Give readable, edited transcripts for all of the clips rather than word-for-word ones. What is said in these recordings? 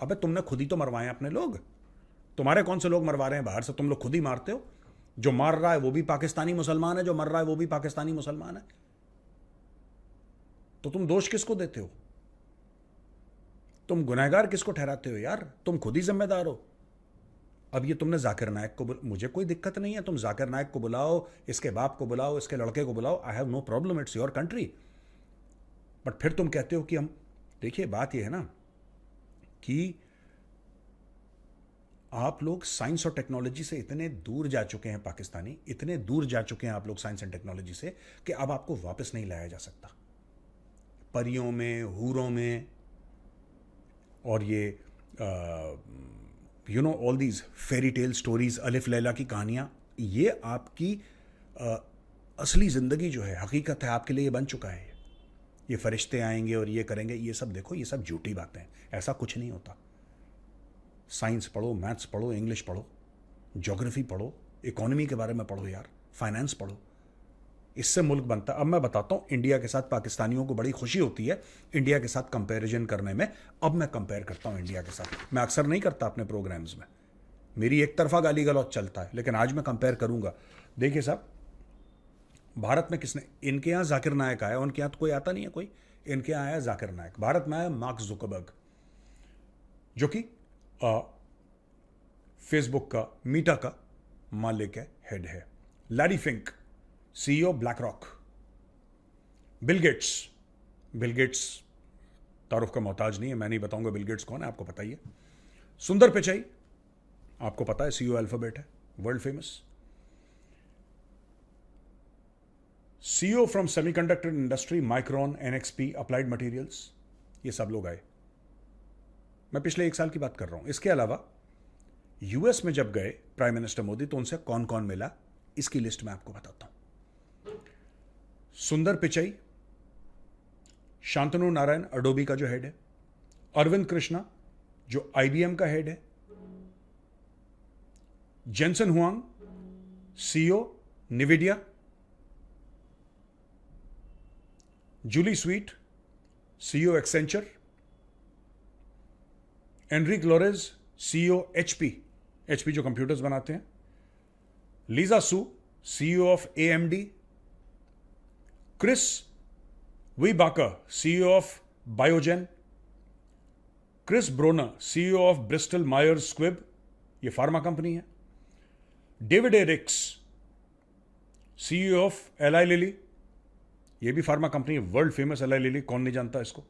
अबे तुमने खुद ही तो मरवाए हैं अपने लोग। तुम्हारे कौन से लोग मरवा रहे हैं बाहर से? तुम लोग खुद ही मारते हो। जो मार रहा है वो भी पाकिस्तानी मुसलमान है, जो मर रहा है वो भी पाकिस्तानी मुसलमान है। तो तुम दोष किसको देते हो? तुम गुनहगार किसको ठहराते हो यार? तुम खुद ही जिम्मेदार हो। अब ये तुमने जाकिर नायक को मुझे कोई दिक्कत नहीं है, तुम जाकिर नायक को बुलाओ, इसके बाप को बुलाओ, इसके लड़के को बुलाओ, I have no problem, it's your country. But फिर तुम कहते हो कि हम, देखिए बात यह है ना कि आप लोग साइंस और टेक्नोलॉजी से इतने दूर जा चुके हैं, पाकिस्तानी इतने दूर जा चुके हैं आप लोग साइंस एंड टेक्नोलॉजी से, कि अब आपको वापस नहीं लाया जा सकता। परियों में, हूरों में, और ये you know all these fairy tale stories, अलिफ लैला की कहानियां, ये आपकी असली जिंदगी जो है, हकीकत है, आपके लिए ये बन चुका है। ये फरिश्ते आएंगे और ये करेंगे, ये सब देखो, ये सब झूठी बातें हैं। ऐसा कुछ नहीं होता। साइंस पढ़ो, मैथ्स पढ़ो, इंग्लिश पढ़ो, ज्योग्राफी पढ़ो, इकोनॉमी के बारे में पढ़ो यार, फाइनेंस पढ़ो। इससे मुल्क बनता है। अब मैं बताता हूं, इंडिया के साथ पाकिस्तानियों को बड़ी खुशी होती है इंडिया के साथ कंपैरिजन करने में। अब मैं कंपेयर करता हूं इंडिया के साथ। मैं अक्सर नहीं करता अपने प्रोग्राम्स में, मेरी एक तरफा गाली गलौज चलता है, लेकिन आज मैं कंपेयर करूंगा। देखिए साहब, भारत में किसने, इनके यहां जाकिर नायक आया, उनके यहां तो कोई आता नहीं है कोई। इनके यहां आया जाकिर नायक। भारत में आया मार्क जुकरबर्ग, जो कि फेसबुक का, मीटा का मालिक है, हेड है। Larry Fink, CEO black rock. Bill Gates, Bill Gates तारुफ का मोहताज नहीं है, मैं नहीं बताऊंगा बिल गेट्स कौन है, आपको पता ही है। सुंदर पिचाई, आपको पता है, सीईओ अल्फाबेट है, world famous. CEO from semiconductor industry, micron, NXP, applied materials, ये सब लोग आए। मैं पिछले 1 साल की बात कर रहा हूं। इसके अलावा यूएस में जब गए प्राइम मिनिस्टर मोदी, तो उनसे कौन कौन मिला, इसकी लिस्ट मैं आपको बताता हूं। सुंदर पिचाई, शांतनु नारायण, अडोबी का जो हेड है। अरविंद कृष्णा, जो आईबीएम का हेड है। Jensen Huang, CEO Nvidia. Julie Sweet, CEO Accenture. Enrique Lores, CEO HP, HP जो कंप्यूटर्स बनाते हैं। Lisa Su, CEO of AMD. Chris Viehbacher, CEO of Biogen. Chris Boerner, CEO of Bristol Myers Squibb, ये pharma company है। David A Ricks, CEO of Eli Lilly, ये भी pharma company है, world famous Eli Lilly, कौन नहीं जानता इसको।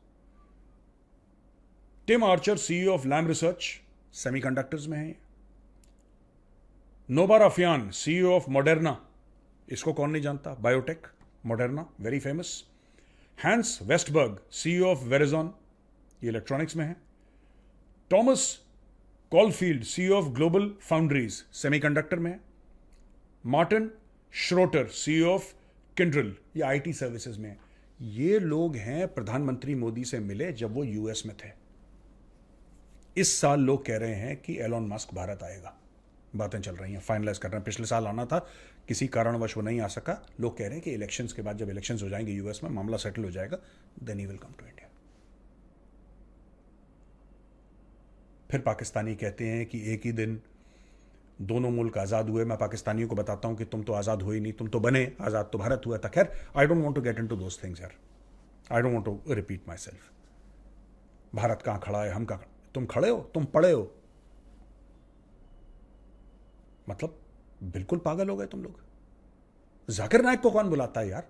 Tim Archer, CEO of Lam Research, semiconductors में है। Noubar Afeyan, CEO of Moderna, इसको कौन नहीं जानता, biotech, Moderna, very famous. Hans Vestberg, CEO of Verizon, ये इलेक्ट्रॉनिक्स में है। Thomas Caulfield, CEO of Global Foundries, semiconductor में है। Martin Schroeter, CEO of Kyndryl, ये आईटी सर्विसेज में है। ये लोग हैं प्रधानमंत्री मोदी से मिले जब वो यूएस में थे। इस साल लोग कह रहे हैं कि एलॉन मस्क भारत आएगा, बातें चल रही हैं, फाइनलाइज कर रहे हैं। पिछले साल आना था, किसी कारणवश वो नहीं आ सका। लोग कह रहे हैं कि इलेक्शंस के बाद, जब इलेक्शंस हो जाएंगे यूएस में, मामला सेटल हो जाएगा, then he will come to India. फिर पाकिस्तानी कहते हैं कि एक ही दिन दोनों मुल्क आज़ाद हुए। मैं पाकिस्तानियों को बताता हूं कि तुम तो आज़ाद हुए नहीं, तुम तो बने, आज़ाद तो भारत हुआ था। खैर, I don't want to get into those things यार, I don't want to repeat myself. Bharat कहां खड़ा है, हम कहां, तुम खड़े हो, तुम पड़े हो, मतलब बिल्कुल पागल हो गए तुम लोग। जाकिर नायक को कौन बुलाता है यार?